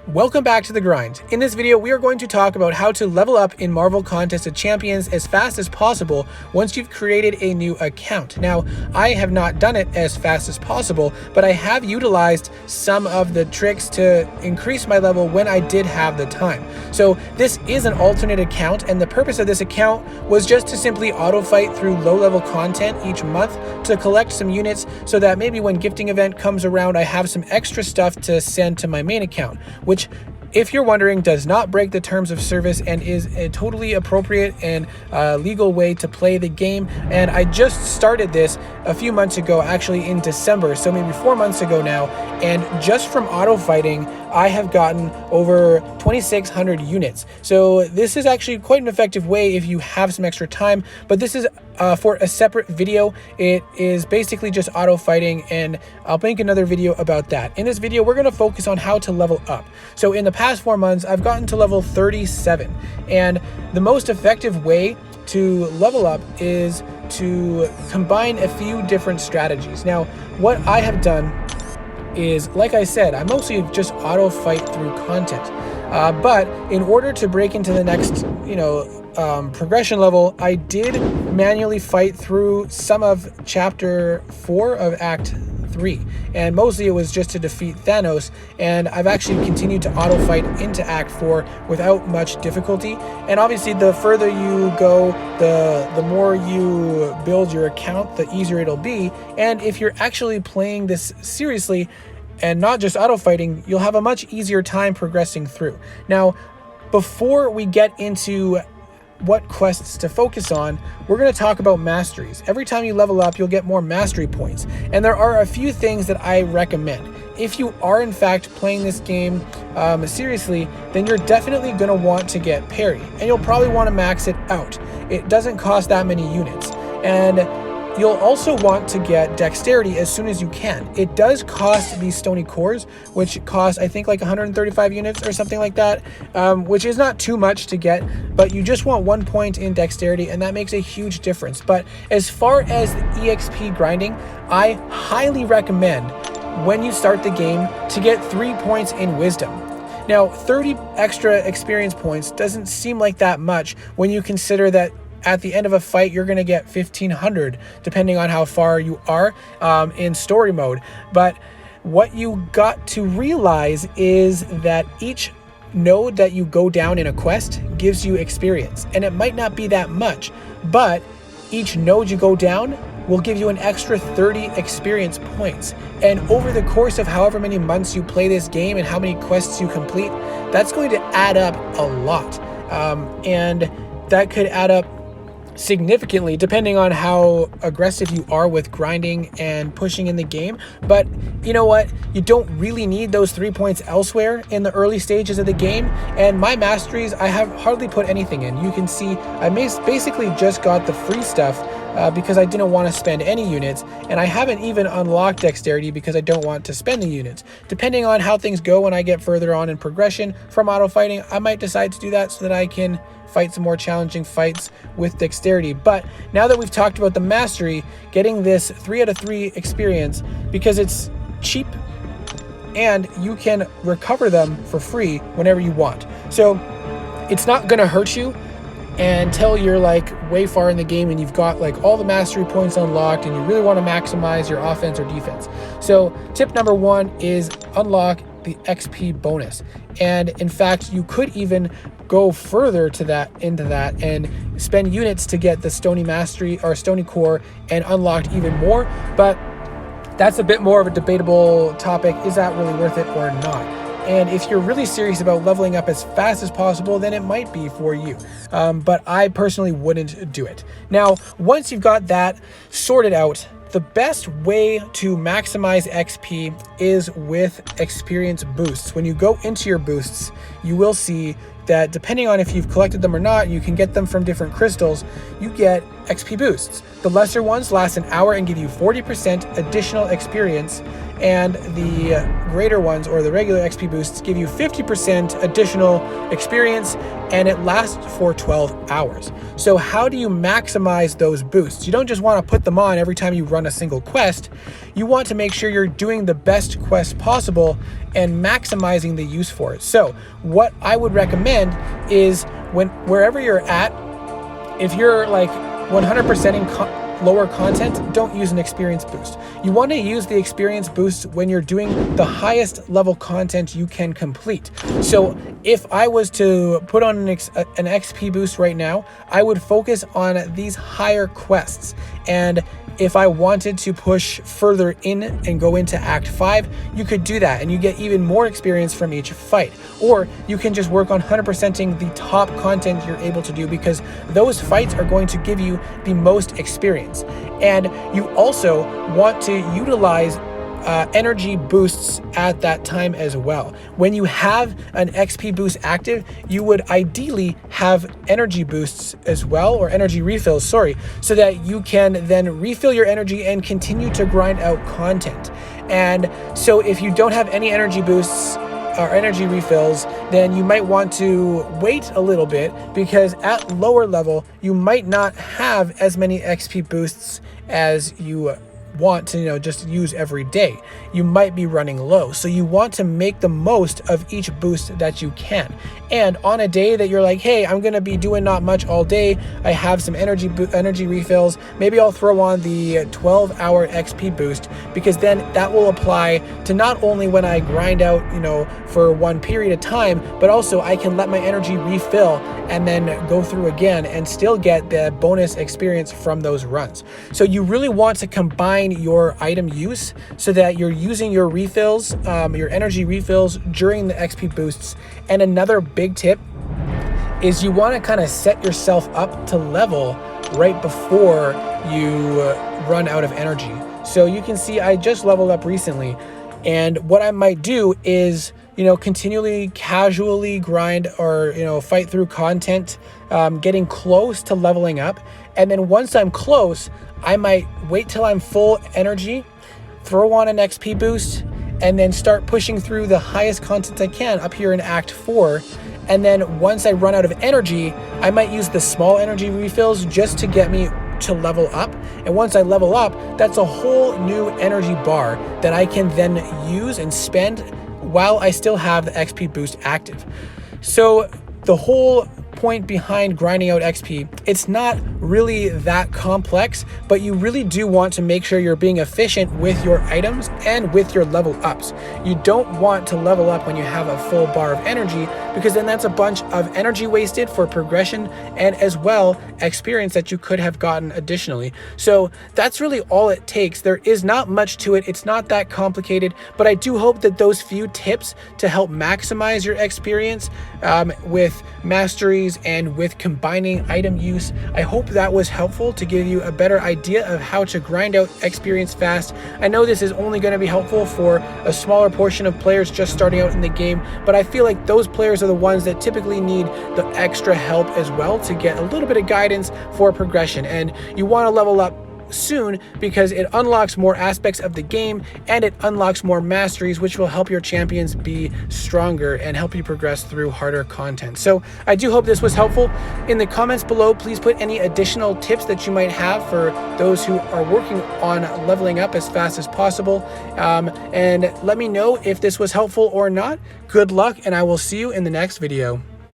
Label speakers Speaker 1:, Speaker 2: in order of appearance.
Speaker 1: Welcome back to The Grind. In this video, we are going to talk about how to level up in Marvel Contest of Champions as fast as possible once you've created a new account. Now, I have not done it as fast as possible, but I have utilized some of the tricks to increase my level when I did have the time. So this is an alternate account, and the purpose of this account was just to simply auto fight through low-level content each month to collect some units so that maybe when gifting event comes around, I have some extra stuff to send to my main account, which, if you're wondering, does not break the terms of service and is a totally appropriate and legal way to play the game. And I just started this a few months ago, actually in December, so maybe 4 months ago now, and just from auto fighting I have gotten over 2,600 units. So this is actually quite an effective way if you have some extra time, but this is for a separate video. It is basically just auto fighting, and I'll make another video about that. In this video, we're going to focus on how to level up. So in the past 4 months, I've gotten to level 37, and the most effective way to level up is to combine a few different strategies. Now, what I have done is, like I said, I mostly just auto fight through content. But in order to break into the next, progression level, I did manually fight through some of Chapter 4 of Act 3. And mostly it was just to defeat Thanos, and I've actually continued to auto fight into Act 4 without much difficulty. And obviously the further you go, the more you build your account, the easier it'll be. And if you're actually playing this seriously and not just auto fighting, you'll have a much easier time progressing through. Now, before we get into what quests to focus on, we're going to talk about masteries. Every time you level up, you'll get more mastery points, and there are a few things that I recommend. If you are in fact playing this game seriously, then you're definitely going to want to get parry, and you'll probably want to max it out. It doesn't cost that many units, and you'll also want to get dexterity as soon as you can. It does cost these stony cores, which cost, I think, like 135 units or something like that, which is not too much to get, but you just want 1 point in dexterity, and that makes a huge difference. But as far as the EXP grinding, I highly recommend when you start the game to get 3 points in wisdom. Now, 30 extra experience points doesn't seem like that much when you consider that at the end of a fight, you're going to get 1,500, depending on how far you are in story mode. But what you got to realize is that each node that you go down in a quest gives you experience. And it might not be that much, but each node you go down will give you an extra 30 experience points. And over the course of however many months you play this game and how many quests you complete, that's going to add up a lot. And that could add up significantly depending on how aggressive you are with grinding and pushing in the game. But you know what, you don't really need those 3 points elsewhere in the early stages of the game. And my masteries, I have hardly put anything in. You can see I basically just got the free stuff because I didn't want to spend any units, and I haven't even unlocked dexterity because I don't want to spend the units. Depending on how things go when I get further on in progression from auto fighting, I might decide to do that so that I can fight some more challenging fights with dexterity. But now that we've talked about the mastery, getting this 3 out of 3 experience, because it's cheap and you can recover them for free whenever you want. So it's not going to hurt you until you're like way far in the game and you've got like all the mastery points unlocked and you really want to maximize your offense or defense. So tip number 1 is unlock the XP bonus. And in fact, you could even go further into that and spend units to get the stony mastery or stony core and unlocked even more. But that's a bit more of a debatable topic. Is that really worth it or not? And if you're really serious about leveling up as fast as possible, then it might be for you. But I personally wouldn't do it. Now, once you've got that sorted out, the best way to maximize XP is with experience boosts. When you go into your boosts, you will see that depending on if you've collected them or not, you can get them from different crystals, you get XP boosts. The lesser ones last an hour and give you 40% additional experience, and the greater ones, or the regular XP boosts, give you 50% additional experience, and it lasts for 12 hours. So how do you maximize those boosts? You don't just want to put them on every time you run a single quest. You want to make sure you're doing the best quest possible and maximizing the use for it. So what I would recommend is wherever you're at, if you're like 100% in lower content, don't use an experience boost. You want to use the experience boost when you're doing the highest level content you can complete. So if I was to put on an XP boost right now, I would focus on these higher quests. And if I wanted to push further in and go into Act 5, you could do that, and you get even more experience from each fight. Or you can just work on 100%ing the top content you're able to do, because those fights are going to give you the most experience. And you also want to utilize energy boosts at that time as well. When you have an XP boost active, you would ideally have energy boosts as well, or energy refills, sorry, so that you can then refill your energy and continue to grind out content. And so if you don't have any energy boosts or energy refills, then you might want to wait a little bit, because at lower level, you might not have as many XP boosts as you want to, just use every day. You might be running low, so you want to make the most of each boost that you can. And on a day that you're like, hey, I'm gonna be doing not much all day, I have some energy refills, maybe I'll throw on the 12-hour XP boost, because then that will apply to not only when I grind out, for one period of time, but also I can let my energy refill and then go through again and still get the bonus experience from those runs. So you really want to combine your item use so that you're using your refills, your energy refills during the XP boosts. And another big tip is you want to kind of set yourself up to level right before you run out of energy. So you can see I just leveled up recently, and what I might do is continually casually grind or fight through content, getting close to leveling up. And then once I'm close, I might wait till I'm full energy, throw on an XP boost, and then start pushing through the highest content I can up here in Act 4. And then once I run out of energy, I might use the small energy refills just to get me to level up. And once I level up, that's a whole new energy bar that I can then use and spend while I still have the XP boost active. So the whole point behind grinding out XP, it's not really that complex, but you really do want to make sure you're being efficient with your items and with your level ups. You don't want to level up when you have a full bar of energy, because then that's a bunch of energy wasted for progression and as well experience that you could have gotten additionally. So that's really all it takes. There is not much to it. It's not that complicated, but I do hope that those few tips to help maximize your experience with masteries and with combining item use, I hope that was helpful to give you a better idea of how to grind out experience fast. I know this is only going to be helpful for a smaller portion of players just starting out in the game, but I feel like those players are the ones that typically need the extra help as well to get a little bit of guidance for progression. And you want to level up soon, because it unlocks more aspects of the game and it unlocks more masteries, which will help your champions be stronger and help you progress through harder content. So I do hope this was helpful. In the comments below, please put any additional tips that you might have for those who are working on leveling up as fast as possible, and let me know if this was helpful or not. Good luck, and I will see you in the next video.